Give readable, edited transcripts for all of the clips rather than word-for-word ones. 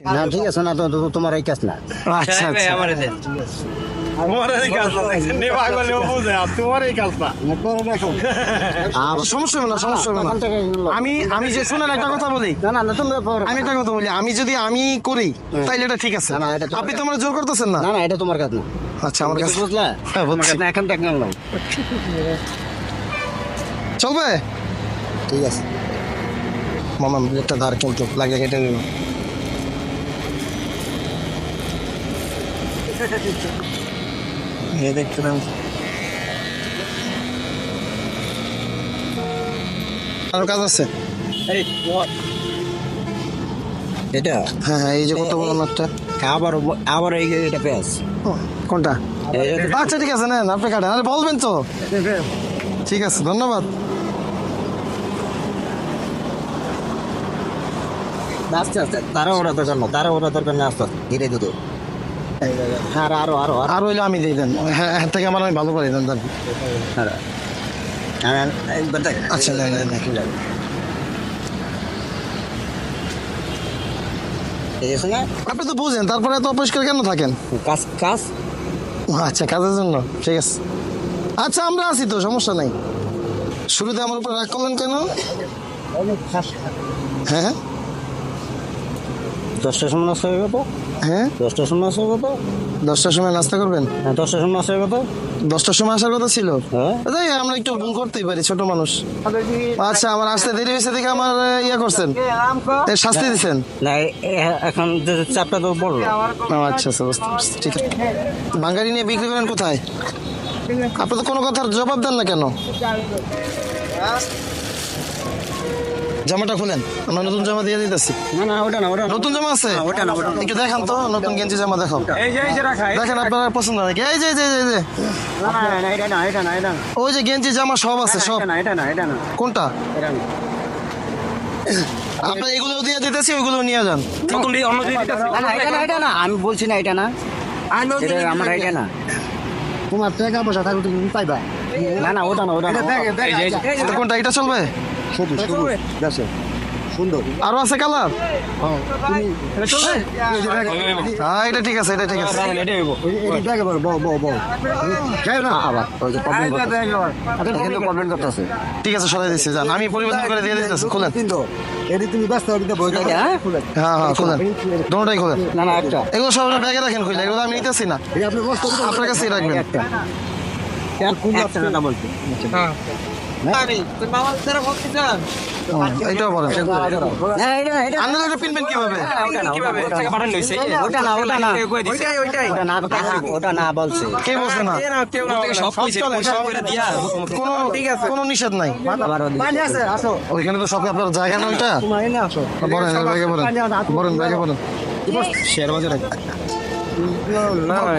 না ঠিক আছে না, তো তোমার এই কাজ না। আচ্ছা আচ্ছা সমস্যা হবে না, সমস্যা হবে না। আমি যে শুনেন একটা কথা বলি, না না না তুমি আমি একটা কথা বলি, আমি যদি আমি করি তাইলে এটা ঠিক আছে। না, এটা তো- আপনি তো আমার জোর করতেছেন না। না না এটা তোমার কাজ না। আচ্ছা আমার কাছে বুঝলা? হ্যাঁ, তোমার বুঝছি। কাজ না, এখন তো একদম নাও। চলবে ঠিক আছে। মামা একটা ধার কিন্তু লাগে কেটে নিল। দেখছিলাম আরো কাজ আছে। এটা হ্যাঁ হ্যাঁ, এই যে কত বড় মাঠটা। আবার আবার এটা পেঁয়াজ। কোনটা? এই- আচ্ছা ঠিক আছে, নেন আপনি কাটেন, আরে বলবেন তো। ঠিক আছে, ধন্যবাদ। আস্তে আস্তে তারা ওরা দরকার না, তারা ওরা দরকার না, আস্তে আস্তে ধীরে ধীরে। হ্যাঁ আরো আরো আরো আর হইলে আমি দিয়ে দেন, হ্যাঁ হ্যাঁ, থেকে আমার আমি ভালো করে দেন। আরো। হ্যাঁ, একবার দেখ। আচ্ছা, না, না, না। এই আছে না? আপনি তো বুঝেন, তারপরে এত অপরিষ্কার কেন থাকেন? কাজ কাজ ও, আচ্ছা কাজের জন্য, ঠিক আছে। আচ্ছা আমরা আছি তো, সমস্যা নাই। শুরুতে আমার উপর রাগ করলেন কেন? হ্যাঁ হ্যাঁ 10টার সময় নাস্তা হয়ে গেল। হ্যাঁ 10টার সময় নাস্তা হয়ে গেল। 10টার সময় নাস্তা করবেন? হ্যাঁ 10টার সময় নাস্তা হয়ে গেল। 10টার সময় আসার কথা ছিল। হ্যাঁ তাই আমরা একটু ভুল করতেই পারি, ছোট মানুষ। আচ্ছা আমার আসতে দেরি হয়েছে দেখে আমার ইয়ে করছেন, এর শাস্তি দিচ্ছেন। না এখন যে চাপটা তো বললো। ও, আচ্ছা আচ্ছা বুঝতে পারছি, ঠিক আছে। বাঙালি নিয়ে বিক্রি করেন কোথায়? আপনি তো কোনো কথার জবাব দেন না কেন? জামাটা খুলেন, আমরা নতুন জামা দিয়ে দিতেছি। না না ওটা না, ওটা না। নতুন জামা আছে? ওটা না, ওটা না। একটু দেখান তো, নতুন গেঞ্জি জামা দেখাও। দেখেন আপনারা পছন্দ নাকি? এই যে এই যে এই যে, না না না, এটা না, এটা না, এটা না। ওই যে গেঞ্জি জামা সব আছে, সব। এটা না, এটা না, এটা না, কোনটা? এটা না। আপনার এগুলো দিয়ে দিতেছি, ওইগুলো নিয়ে যান। না না, এটা না, এটা না, আমি বলছি না এটা না, এটা আমার এটা না। তোমার টাকা পয়সা থাকলে তুমি পাইবা। না না ওটা না, ওটা না। তো কোনটা, এটা চলবে? সুন্দর। আরো আছে কালার? হ্যাঁ এটা ঠিক আছে, এটা ঠিক আছে। ঠিক আছে, সরাই দিচ্ছি, যান, আমি পরিবর্তন করে দিয়ে দিতেছি। খুলেন। হ্যাঁ হ্যাঁ খুলেন, দুটোটাই খুলেন। না না একটা এগুলো সব ব্যাগে রাখেন, খুলে এগুলো আমি নিতেছি না, আপনার কাছেই রাখবেন। একটা না বলছি। এইটাও বলেন। হ্যাঁ, এটা না, এটা না। আপনারা এটা পিনবেন কিভাবে? ওটা না, ওটা না, ওটা না, ওটা না, ওটা না বলছে। কে বলছে না? কোনো কোনো নিষেধ নাই। ওইখানে তো সব আপনার জায়গা না, ওইটা বলেন, ব্যাগে বলেন, বলেন ব্যাগে বলেন। শেয়ার বাজারে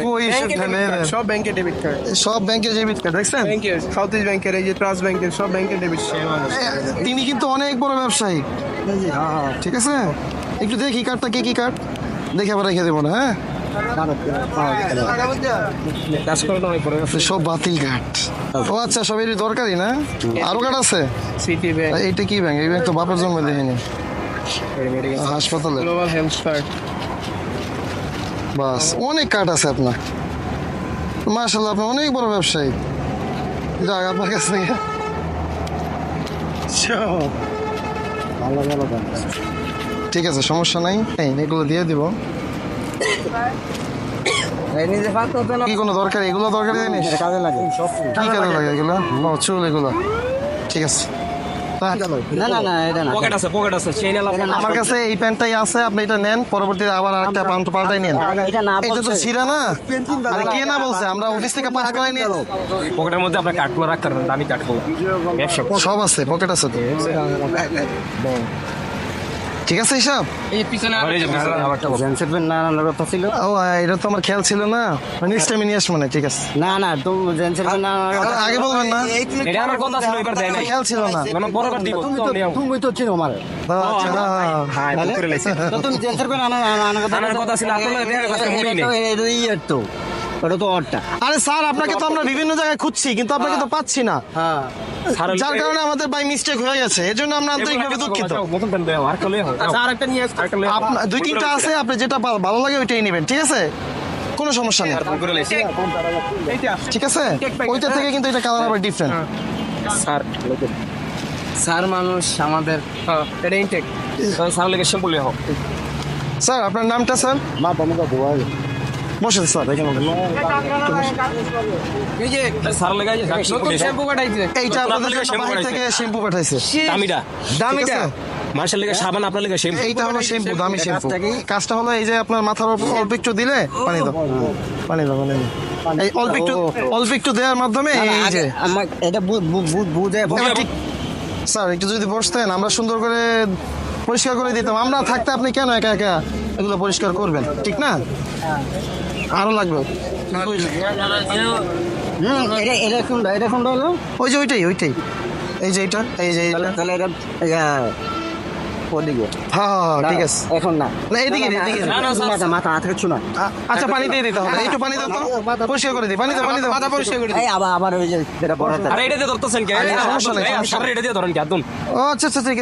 কই সেখানে? সব ব্যাংকের ডেবিট কার্ড, সব ব্যাংকের ডেবিট কার্ড দেখছেন? ব্যাংকের সাউথ ইস্ট ব্যাংকের, এই যে ট্রাস্ট ব্যাংকের, সব ব্যাংকের ডেবিট তিনি কিন্তু অনেক বড় ব্যবসায়ী, ঠিক আছে। একটু দেখি কার্ডটা, কি কি কার্ড দেখে আবার রেখে দেবো না, হ্যাঁ। সব বাতিল কার্ড। ও আচ্ছা, সব এর দরকারি না? আরো কার্ড আছে? সিটি ব্যাংক, এইটা কি ব্যাংক? এই ব্যাংক তো বাপের জন্ম দেখিনি। হাসপাতালে গ্লোবাল হেলথ কার্ড। বাস, অনেক কার্ড আছে আপনার। মাশাআল্লাহ, আপনি অনেক বড় ব্যবসায়ী। যাক, আপনার কাছ থেকে ঠিক আছে, সমস্যা নাই, এই এগুলো দিয়ে দিব। কি কোনো দরকারি, এগুলো দরকারি জিনিস? কাজে লাগে কি কাজে লাগে এগুলো? ও চুল, এগুলো ঠিক আছে। না না না, এটা না। আমার কাছে এই প্যান্টটাই আছে, আপনি এটা নেন, পরবর্তীতে আবার আরেকটা প্যান্ট পাল্টাই নেন। এটা না এটা তো বলছে। ছিঁড়া না, আরে কে না বলছে? আমরা অফিস থেকে পাস করাই নিয়ে পকেটের মধ্যে আপনার কাঠগুলো রাখতে পারবেন, দামি কাঠগুলো। সব আছে, পকেট আছে তো। ঠিক আছে হিসাব। জেন্টসের প্যান্ট না আনার কথা ছিল। ও এটা তো আমার খেয়াল ছিল না, নেক্সট টাইম নিয়ে আসবো না, ঠিক আছে। না না, তুমি জেন্টসের প্যান্ট না আনার কথা। আগে বলবেন না, এটা আমার কথা ছিল, এবার দেয় নাই। খেয়াল ছিল না। মানে বরাবর দিব। তুমি তো চিনো আমার। ও, আচ্ছা, হ্যাঁ, বুক করে লাইছি। তো তুমি জেন্টসের প্যান্ট আনার কথা। আনার কথা ছিল, আপনার এর কথা শুনিনি। এই তো ওটা তো অরটা। আরে স্যার আপনাকে তো আমরা বিভিন্ন জায়গায় খুঁজছি কিন্তু আপনাকে তো পাচ্ছি না, হ্যাঁ যার কারণে আমাদের বাই মিস্টেক হয়ে গেছে, এর জন্য আমরা আন্তরিকভাবে দুঃখিত। নতুন প্যান্ট দেও আর কলে হোক আচ্ছা আরেকটা নিয়ে আসতে আরেকটা আপনার 2-3টা আছে, আপনি যেটা ভালো লাগে ওইটাই নেবেন, ঠিক আছে? কোনো সমস্যা নেই, করে লাইছি এইটা ঠিক আছে? ওইটা থেকে কিন্তু এটা কালার আবার ডিফারেন্ট। স্যার স্যার মানুষ আমাদের এটা ইনটেক স্যার লেগে শ্যাম্পু লিয়ে হোক স্যার আপনার নামটা স্যার? মা তোমাকে বল বসেন স্যার, এখানে বসেন। এই যে স্যার লেগে যে নতুন শ্যাম্পু কাটাইছে এইটা আপনাদের আপনার জন্য বাইরে থেকে শ্যাম্পু পাঠাইছে, দামিটা দামিটা। মানুষের লেগে সাবান আপনার লেগে শ্যাম্পু এইটা হলো শ্যাম্পু, দামি শ্যাম্পু। কাজটা হলো এই যে আপনার মাথার উপর অল্প একটু দিলে পানি দাও, পানি দাও, পানি দাও। এই অল্প একটু দেওয়ার মাধ্যমে এই যে আমার এটা বুঝে এবার ঠিক। স্যার একটু যদি বসতেন আমরা সুন্দর করে পরিষ্কার করে দিতাম, আমরা থাকতে আপনি কেন একা একা এগুলো পরিষ্কার করবেন, ঠিক না? আরো লাগবে এটা কোনটা হলো? ওই যে ওইটাই এই যে এইটা, এই যে এইটা। তাহলে এটা ওদিকে হ্যাঁ হ্যাঁ, ঠিক আছে। এখন না না, এদিকে না, এদিকে। না, মাথা হাত কিছু না। আচ্ছা পানি দিয়ে দিতে হবে, একটু পানি দাও তো, পরিষ্কার করে দিই, পানি দাও, পানি দাও। মাথা পরিষ্কার করে এই আবার ওই যে যেটা বড় আরে এটা দিয়ে ধরতেছেন কে সমস্যা নেই, স্যার এটা দিয়ে ধরেন কি একদম ও আচ্ছা আচ্ছা, ঠিক আছে।